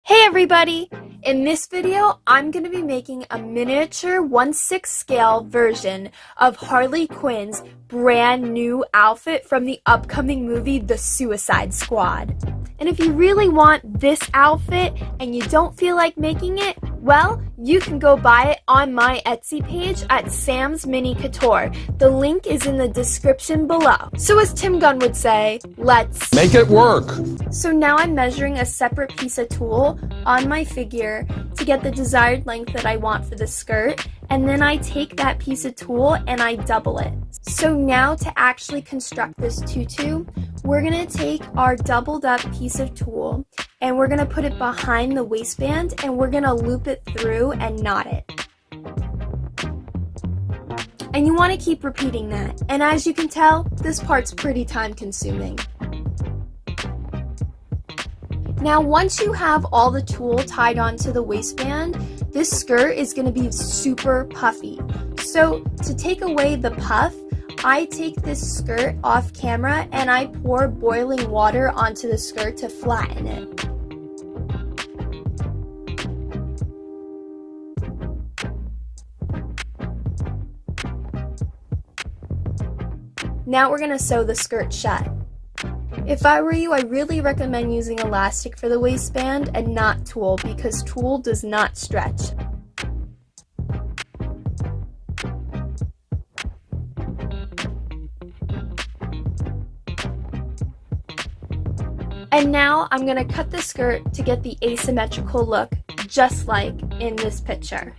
Hey everybody! In this video, I'm going to be making a miniature 1/6 scale version of Harley Quinn's brand new outfit from the upcoming movie The Suicide Squad. And if you really want this outfit and you don't feel like making it, well, you can go buy it on my Etsy page at Sam's Mini Couture. The link is in the description below. So as Tim Gunn would say, let's make it work. So now I'm measuring a separate piece of tulle on my figure to get the desired length that I want for the skirt, and then I take that piece of tulle and I double it. So now to actually construct this tutu, we're going to take our doubled up piece of tulle and we're going to put it behind the waistband and we're going to loop it through and knot it. And you want to keep repeating that. And as you can tell, this part's pretty time consuming. Now once you have all the tulle tied onto the waistband, this skirt is going to be super puffy. So to take away the puff, I take this skirt off camera and I pour boiling water onto the skirt to flatten it. Now we're going to sew the skirt shut. If I were you, I really recommend using elastic for the waistband and not tulle because tulle does not stretch. And now I'm going to cut the skirt to get the asymmetrical look, just like in this picture.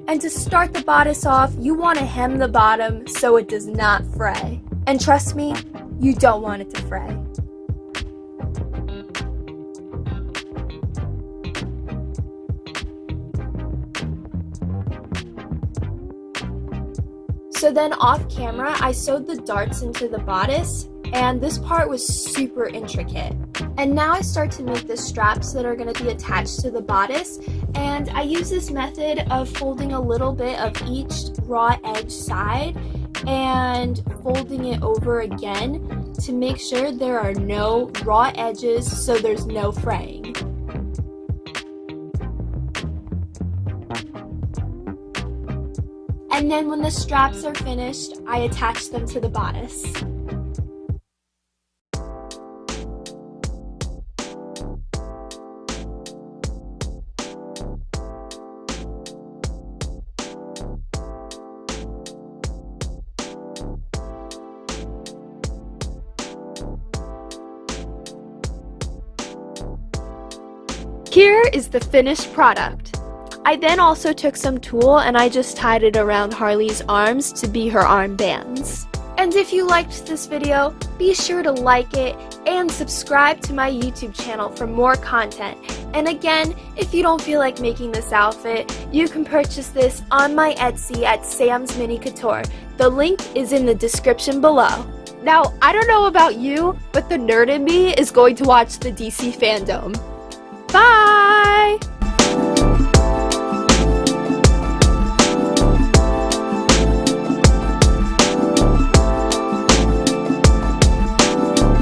And to start the bodice off, you want to hem the bottom so it does not fray. And trust me, you don't want it to fray. So then off camera, I sewed the darts into the bodice, and this part was super intricate. And now I start to make the straps that are going to be attached to the bodice, and I use this method of folding a little bit of each raw edge side and folding it over again to make sure there are no raw edges so there's no fraying. And then when the straps are finished, I attach them to the bodice. Here is the finished product. I then also took some tulle and I just tied it around Harley's arms to be her armbands. And if you liked this video, be sure to like it and subscribe to my YouTube channel for more content. And again, if you don't feel like making this outfit, you can purchase this on my Etsy at Sam's Mini Couture. The link is in the description below. Now, I don't know about you, but the nerd in me is going to watch the DC fandom. Bye!